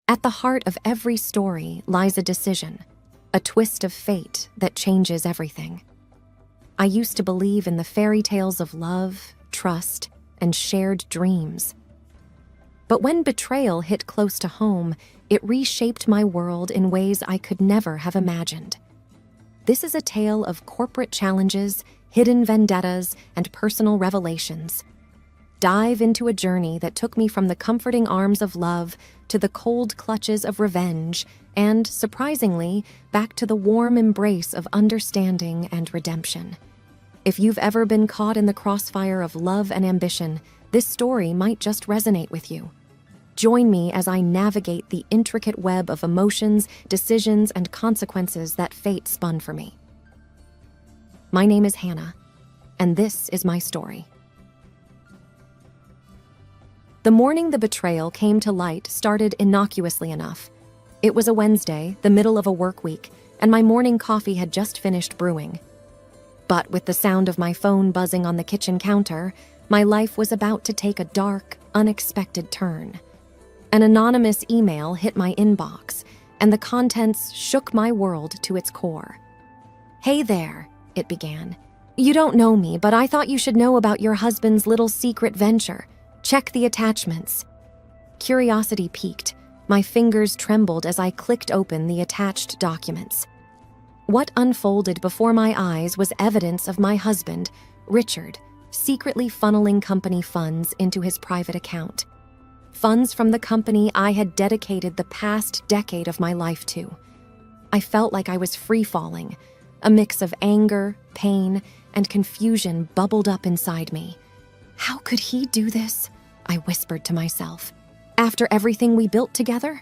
At the heart of every story lies a decision, a twist of fate that changes everything. I used to believe in the fairy tales of love, trust, and shared dreams. But when betrayal hit close to home, it reshaped my world in ways I could never have imagined. This is a tale of corporate challenges, hidden vendettas, and personal revelations. Dive into a journey that took me from the comforting arms of love to the cold clutches of revenge, and, surprisingly, back to the warm embrace of understanding and redemption. If you've ever been caught in the crossfire of love and ambition, this story might just resonate with you. Join me as I navigate the intricate web of emotions, decisions, and consequences that fate spun for me. My name is Hannah, and this is my story. The morning the betrayal came to light started innocuously enough. It was a Wednesday, the middle of a work week, and my morning coffee had just finished brewing. But with the sound of my phone buzzing on the kitchen counter, my life was about to take a dark, unexpected turn. An anonymous email hit my inbox, and the contents shook my world to its core. "Hey there," it began. "You don't know me, but I thought you should know about your husband's little secret venture. Check the attachments." Curiosity piqued. My fingers trembled as I clicked open the attached documents. What unfolded before my eyes was evidence of my husband, Richard, secretly funneling company funds into his private account. Funds from the company I had dedicated the past decade of my life to. I felt like I was free-falling. A mix of anger, pain, and confusion bubbled up inside me. How could he do this? I whispered to myself. After everything we built together?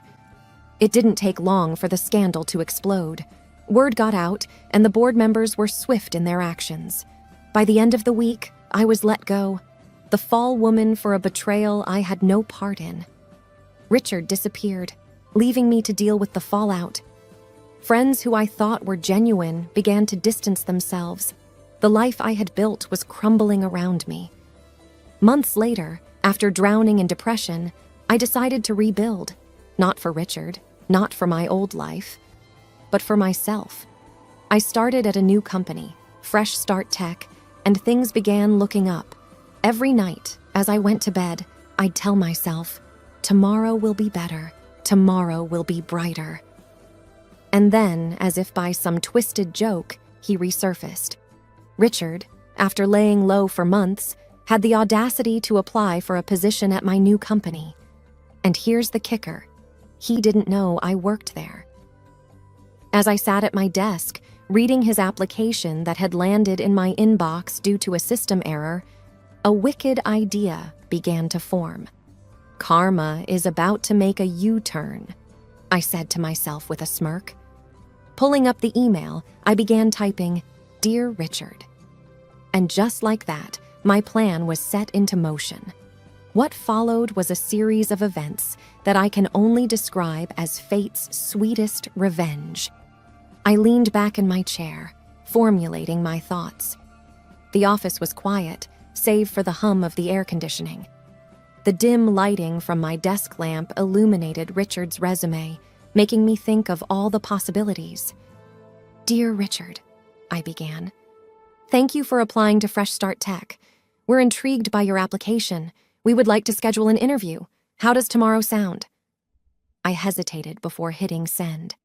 It didn't take long for the scandal to explode. Word got out, and the board members were swift in their actions. By the end of the week, I was let go. The fall woman for a betrayal I had no part in. Richard disappeared, leaving me to deal with the fallout. Friends who I thought were genuine began to distance themselves. The life I had built was crumbling around me. Months later, after drowning in depression, I decided to rebuild. Not for Richard, not for my old life, but for myself. I started at a new company, Fresh Start Tech, and things began looking up. Every night, as I went to bed, I'd tell myself, tomorrow will be better, tomorrow will be brighter. And then, as if by some twisted joke, he resurfaced. Richard, after laying low for months, had the audacity to apply for a position at my new company. And here's the kicker. He didn't know I worked there. As I sat at my desk, reading his application that had landed in my inbox due to a system error, a wicked idea began to form. Karma is about to make a U-turn, I said to myself with a smirk. Pulling up the email, I began typing, "Dear Richard." And just like that, my plan was set into motion. What followed was a series of events that I can only describe as fate's sweetest revenge. I leaned back in my chair, formulating my thoughts. The office was quiet, save for the hum of the air conditioning. The dim lighting from my desk lamp illuminated Richard's resume, making me think of all the possibilities. "Dear Richard," I began. "Thank you for applying to Fresh Start Tech. We're intrigued by your application. We would like to schedule an interview. How does tomorrow sound?" I hesitated before hitting send.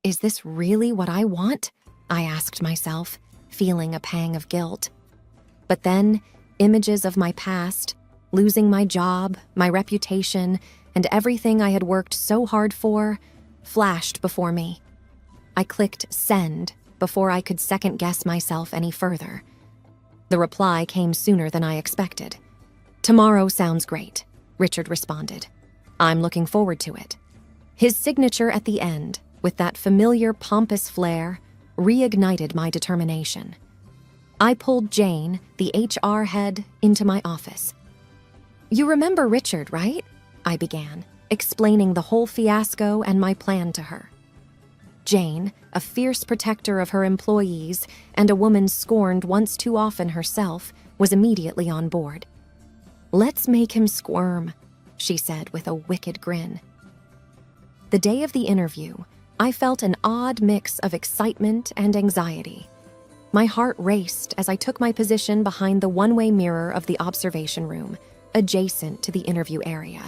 Is this really what I want? I asked myself, feeling a pang of guilt. But then, images of my past, losing my job, my reputation, and everything I had worked so hard for, flashed before me. I clicked send before I could second-guess myself any further. The reply came sooner than I expected. "Tomorrow sounds great," Richard responded. "I'm looking forward to it." His signature at the end, with that familiar pompous flair, reignited my determination. I pulled Jane, the HR head, into my office. "You remember Richard, right?" I began, explaining the whole fiasco and my plan to her. Jane, a fierce protector of her employees and a woman scorned once too often herself, was immediately on board. "Let's make him squirm," she said with a wicked grin. The day of the interview, I felt an odd mix of excitement and anxiety. My heart raced as I took my position behind the one-way mirror of the observation room, adjacent to the interview area.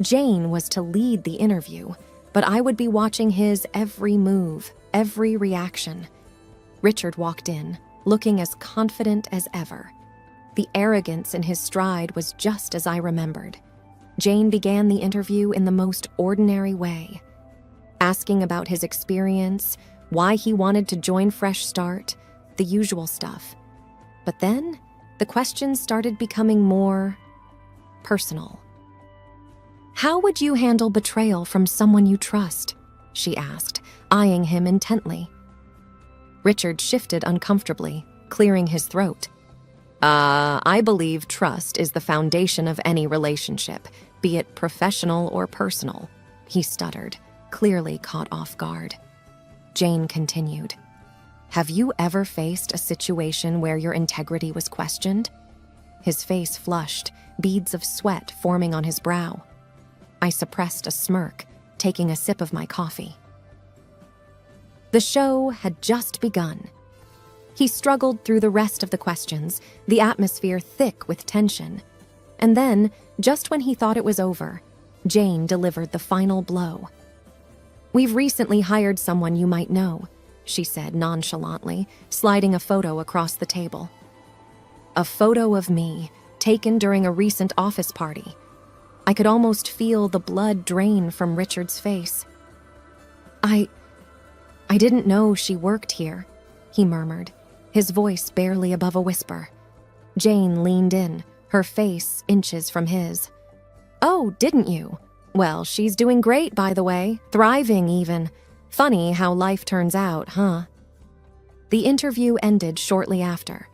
Jane was to lead the interview, but I would be watching his every move, every reaction. Richard walked in, looking as confident as ever. The arrogance in his stride was just as I remembered. Jane began the interview in the most ordinary way, asking about his experience, why he wanted to join Fresh Start, the usual stuff. But then, the questions started becoming more personal. "How would you handle betrayal from someone you trust?" she asked, eyeing him intently. Richard shifted uncomfortably, clearing his throat. I believe trust is the foundation of any relationship, be it professional or personal," he stuttered, clearly caught off guard. Jane continued. "Have you ever faced a situation where your integrity was questioned?" His face flushed, beads of sweat forming on his brow. I suppressed a smirk, taking a sip of my coffee. The show had just begun. He struggled through the rest of the questions, the atmosphere thick with tension. And then, just when he thought it was over, Jane delivered the final blow. "We've recently hired someone you might know," she said nonchalantly, sliding a photo across the table. A photo of me, taken during a recent office party. I could almost feel the blood drain from Richard's face. I didn't know she worked here," he murmured, his voice barely above a whisper. Jane leaned in, her face inches from his. "Oh, didn't you? Well, she's doing great, by the way, thriving even. Funny how life turns out, huh?" The interview ended shortly after.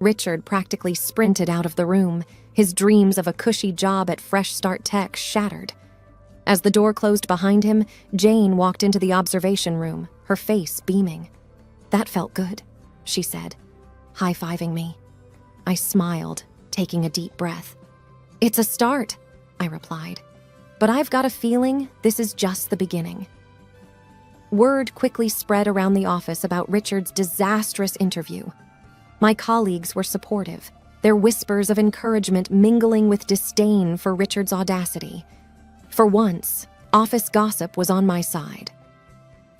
Richard practically sprinted out of the room, his dreams of a cushy job at Fresh Start Tech shattered. As the door closed behind him, Jane walked into the observation room, her face beaming. "That felt good," she said, high-fiving me. I smiled, taking a deep breath. "It's a start," I replied. "But I've got a feeling this is just the beginning." Word quickly spread around the office about Richard's disastrous interview. My colleagues were supportive, their whispers of encouragement mingling with disdain for Richard's audacity. For once, office gossip was on my side.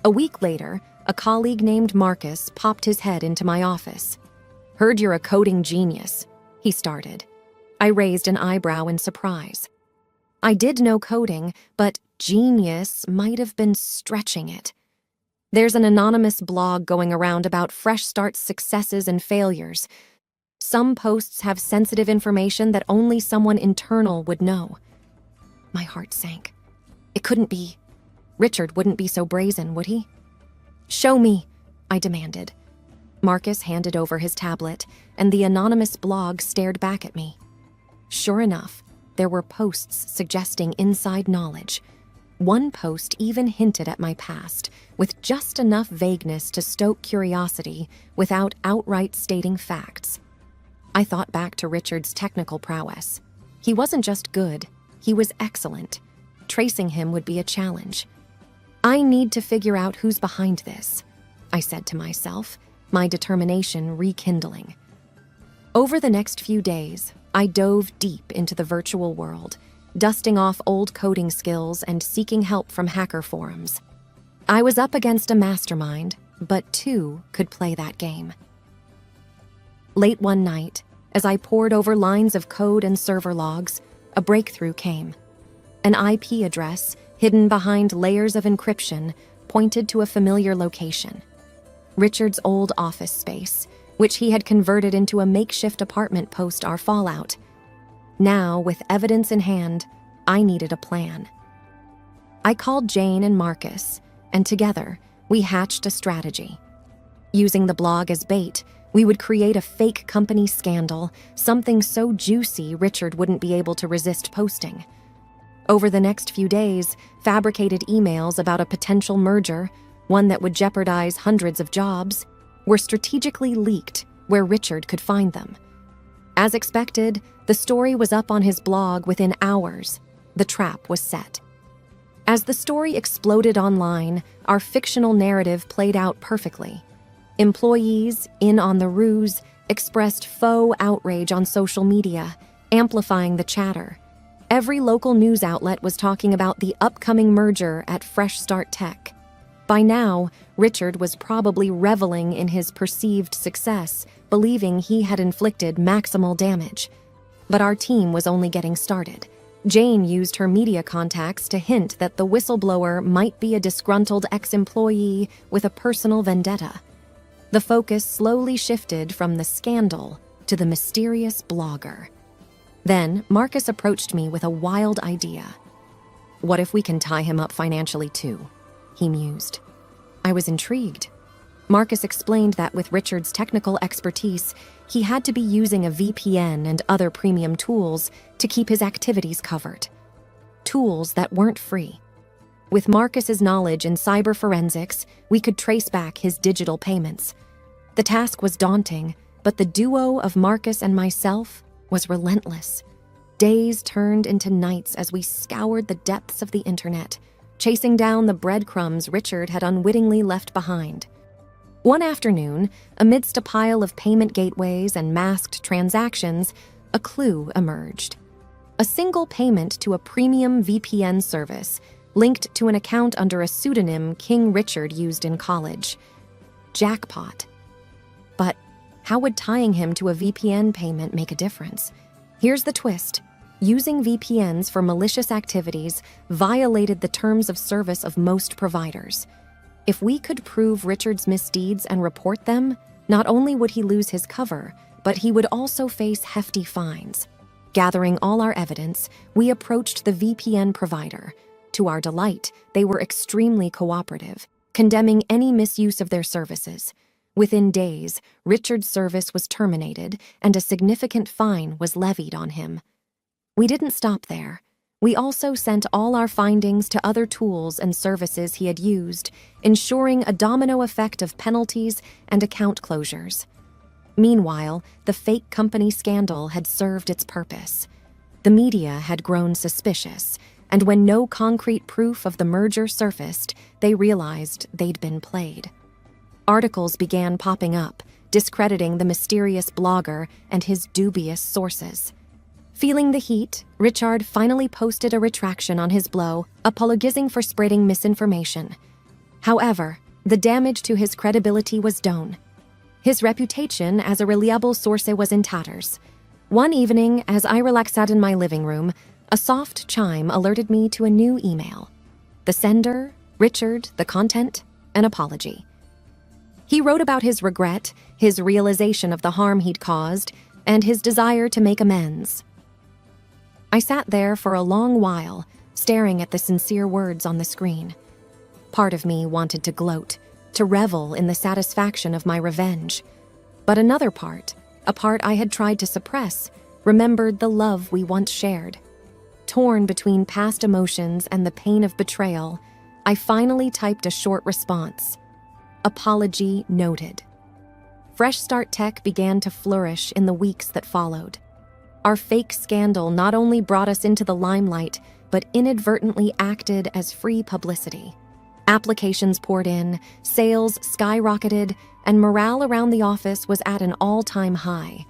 A week later, a colleague named Marcus popped his head into my office. "Heard you're a coding genius," he started. I raised an eyebrow in surprise. I did know coding, but genius might have been stretching it. There's an anonymous blog going around about Fresh Start's successes and failures. Some posts have sensitive information that only someone internal would know. My heart sank. It couldn't be. Richard wouldn't be so brazen, would he? "Show me," I demanded. Marcus handed over his tablet, and the anonymous blog stared back at me. Sure enough, there were posts suggesting inside knowledge. One post even hinted at my past, with just enough vagueness to stoke curiosity without outright stating facts. I thought back to Richard's technical prowess. He wasn't just good, he was excellent. Tracing him would be a challenge. I need to figure out who's behind this, I said to myself, my determination rekindling. Over the next few days, I dove deep into the virtual world, dusting off old coding skills and seeking help from hacker forums. I was up against a mastermind, but two could play that game. Late one night, as I pored over lines of code and server logs, a breakthrough came. An IP address, hidden behind layers of encryption, pointed to a familiar location. Richard's old office space, which he had converted into a makeshift apartment post our fallout. Now, with evidence in hand, I needed a plan. I called Jane and Marcus, and together, we hatched a strategy. Using the blog as bait, we would create a fake company scandal, something so juicy Richard wouldn't be able to resist posting. Over the next few days, fabricated emails about a potential merger, one that would jeopardize hundreds of jobs, were strategically leaked where Richard could find them. As expected, the story was up on his blog within hours. The trap was set. As the story exploded online, our fictional narrative played out perfectly. Employees, in on the ruse, expressed faux outrage on social media, amplifying the chatter. Every local news outlet was talking about the upcoming merger at Fresh Start Tech. By now, Richard was probably reveling in his perceived success, believing he had inflicted maximal damage. But our team was only getting started. Jane used her media contacts to hint that the whistleblower might be a disgruntled ex-employee with a personal vendetta. The focus slowly shifted from the scandal to the mysterious blogger. Then, Marcus approached me with a wild idea. "What if we can tie him up financially too?" he mused. I was intrigued. Marcus explained that with Richard's technical expertise, he had to be using a VPN and other premium tools to keep his activities covered. Tools that weren't free. With Marcus's knowledge in cyber forensics, we could trace back his digital payments. The task was daunting, but the duo of Marcus and myself was relentless. Days turned into nights as we scoured the depths of the internet, chasing down the breadcrumbs Richard had unwittingly left behind. One afternoon, amidst a pile of payment gateways and masked transactions, a clue emerged. A single payment to a premium VPN service linked to an account under a pseudonym King Richard used in college. Jackpot. But how would tying him to a VPN payment make a difference? Here's the twist. Using VPNs for malicious activities violated the terms of service of most providers. If we could prove Richard's misdeeds and report them, not only would he lose his cover, but he would also face hefty fines. Gathering all our evidence, we approached the VPN provider. To our delight, they were extremely cooperative, condemning any misuse of their services. Within days, Richard's service was terminated and a significant fine was levied on him. We didn't stop there. We also sent all our findings to other tools and services he had used, ensuring a domino effect of penalties and account closures. Meanwhile, the fake company scandal had served its purpose. The media had grown suspicious, and when no concrete proof of the merger surfaced, they realized they'd been played. Articles began popping up, discrediting the mysterious blogger and his dubious sources. Feeling the heat, Richard finally posted a retraction on his blow, apologizing for spreading misinformation. However, the damage to his credibility was done. His reputation as a reliable source was in tatters. One evening, as I relaxed in my living room, a soft chime alerted me to a new email. The sender, Richard, the content, an apology. He wrote about his regret, his realization of the harm he'd caused, and his desire to make amends. I sat there for a long while, staring at the sincere words on the screen. Part of me wanted to gloat, to revel in the satisfaction of my revenge. But another part, a part I had tried to suppress, remembered the love we once shared. Torn between past emotions and the pain of betrayal, I finally typed a short response. Apology noted. Fresh Start Tech began to flourish in the weeks that followed. Our fake scandal not only brought us into the limelight, but inadvertently acted as free publicity. Applications poured in, sales skyrocketed, and morale around the office was at an all-time high.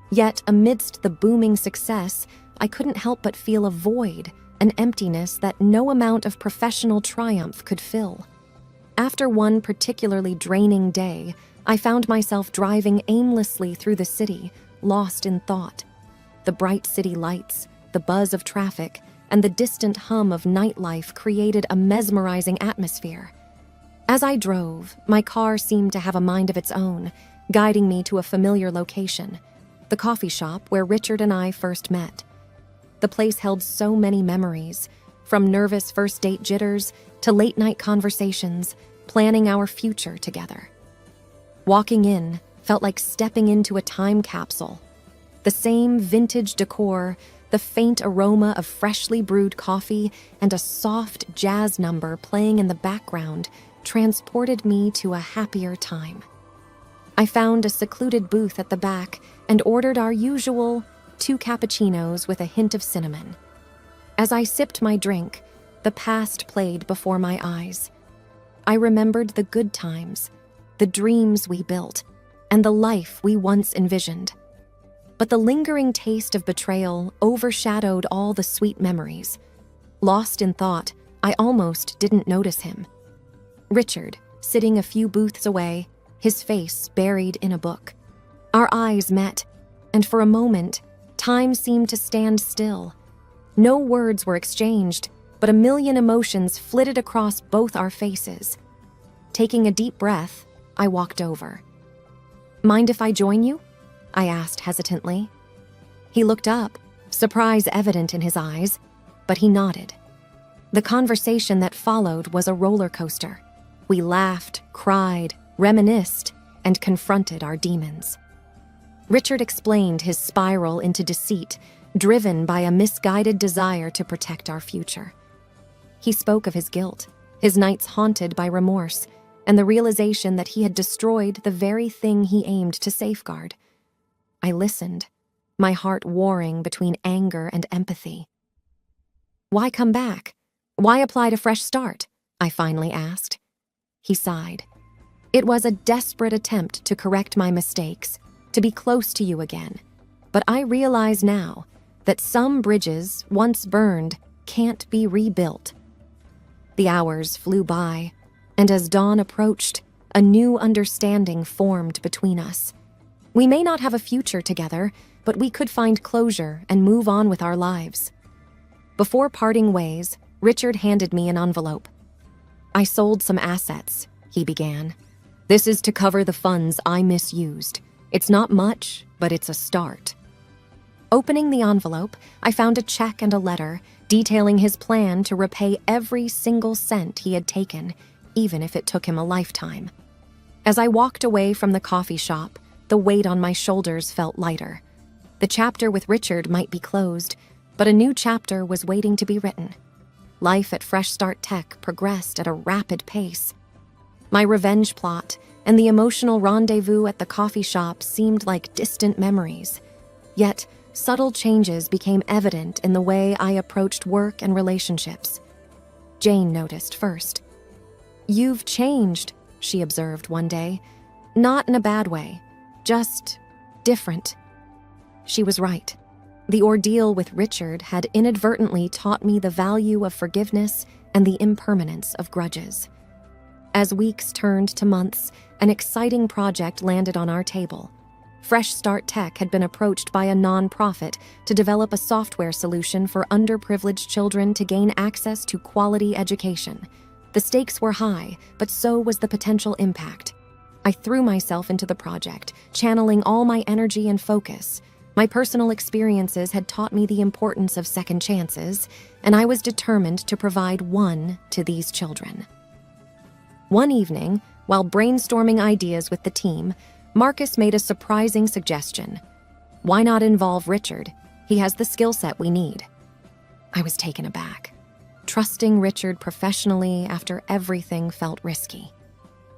Yet, amidst the booming success, I couldn't help but feel a void, an emptiness that no amount of professional triumph could fill. After one particularly draining day, I found myself driving aimlessly through the city, lost in thought. The bright city lights, the buzz of traffic, and the distant hum of nightlife created a mesmerizing atmosphere. As I drove, my car seemed to have a mind of its own, guiding me to a familiar location, the coffee shop where Richard and I first met. The place held so many memories, from nervous first date jitters to late-night conversations, planning our future together. Walking in felt like stepping into a time capsule. The same vintage decor, the faint aroma of freshly brewed coffee, and a soft jazz number playing in the background transported me to a happier time. I found a secluded booth at the back and ordered our usual 2 cappuccinos with a hint of cinnamon. As I sipped my drink, The past played before my eyes. I remembered the good times, the dreams we built, and the life we once envisioned. But the lingering taste of betrayal overshadowed all the sweet memories. Lost in thought, I almost didn't notice him. Richard, sitting a few booths away, his face buried in a book. Our eyes met, and for a moment, time seemed to stand still. No words were exchanged, but a million emotions flitted across both our faces. Taking a deep breath, I walked over. "Mind if I join you?" I asked hesitantly. He looked up, surprise evident in his eyes, but he nodded. The conversation that followed was a roller coaster. We laughed, cried, reminisced, and confronted our demons. Richard explained his spiral into deceit, driven by a misguided desire to protect our future. He spoke of his guilt, his nights haunted by remorse, and the realization that he had destroyed the very thing he aimed to safeguard. I listened, my heart warring between anger and empathy. "Why come back? Why apply to fresh start?" I finally asked. He sighed. "It was a desperate attempt to correct my mistakes, to be close to you again. But I realize now that some bridges, once burned, can't be rebuilt." The hours flew by, and as dawn approached, a new understanding formed between us. We may not have a future together, but we could find closure and move on with our lives. Before parting ways, Richard handed me an envelope. "I sold some assets," he began. "This is to cover the funds I misused. It's not much, but it's a start." Opening the envelope, I found a check and a letter detailing his plan to repay every single cent he had taken, even if it took him a lifetime. As I walked away from the coffee shop, the weight on my shoulders felt lighter. The chapter with Richard might be closed, but a new chapter was waiting to be written. Life at Fresh Start Tech progressed at a rapid pace. My revenge plot and the emotional rendezvous at the coffee shop seemed like distant memories. Yet, subtle changes became evident in the way I approached work and relationships. Jane noticed first. "You've changed," she observed one day. "Not in a bad way, just different." She was right. The ordeal with Richard had inadvertently taught me the value of forgiveness and the impermanence of grudges. As weeks turned to months, an exciting project landed on our table. Fresh Start Tech had been approached by a nonprofit to develop a software solution for underprivileged children to gain access to quality education. The stakes were high, but so was the potential impact. I threw myself into the project, channeling all my energy and focus. My personal experiences had taught me the importance of second chances, and I was determined to provide one to these children. One evening, while brainstorming ideas with the team, Marcus made a surprising suggestion. "Why not involve Richard? He has the skill set we need." I was taken aback. Trusting Richard professionally after everything felt risky.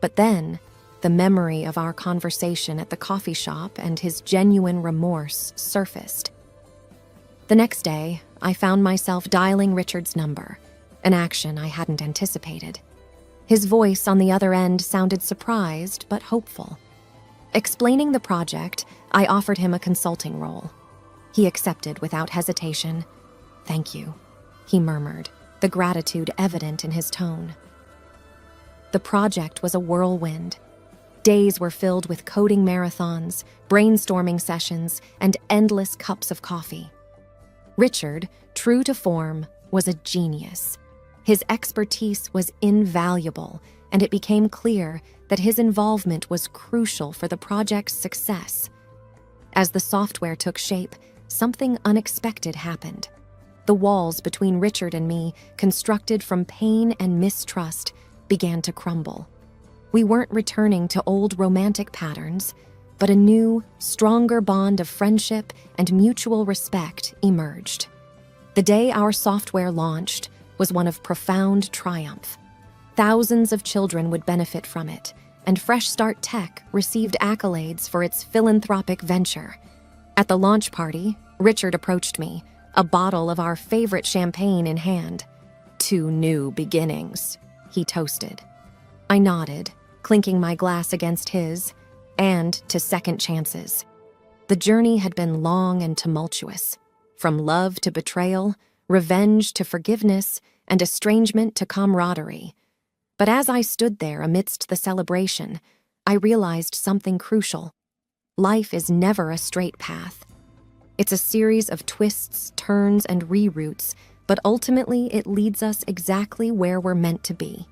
But then, the memory of our conversation at the coffee shop and his genuine remorse surfaced. The next day, I found myself dialing Richard's number, an action I hadn't anticipated. His voice on the other end sounded surprised but hopeful. Explaining the project, I offered him a consulting role. He accepted without hesitation. "Thank you," he murmured, the gratitude evident in his tone. The project was a whirlwind. Days were filled with coding marathons, brainstorming sessions, and endless cups of coffee. Richard, true to form, was a genius. His expertise was invaluable, and it became clear that his involvement was crucial for the project's success. As the software took shape, something unexpected happened. The walls between Richard and me, constructed from pain and mistrust, began to crumble. We weren't returning to old romantic patterns, but a new, stronger bond of friendship and mutual respect emerged. The day our software launched was one of profound triumph. Thousands of children would benefit from it, and Fresh Start Tech received accolades for its philanthropic venture. At the launch party, Richard approached me, a bottle of our favorite champagne in hand. To new beginnings, he toasted. I nodded, clinking my glass against his, and to second chances. The journey had been long and tumultuous, from love to betrayal, revenge to forgiveness, and estrangement to camaraderie. But as I stood there amidst the celebration, I realized something crucial. Life is never a straight path. It's a series of twists, turns, and reroutes, but ultimately it leads us exactly where we're meant to be.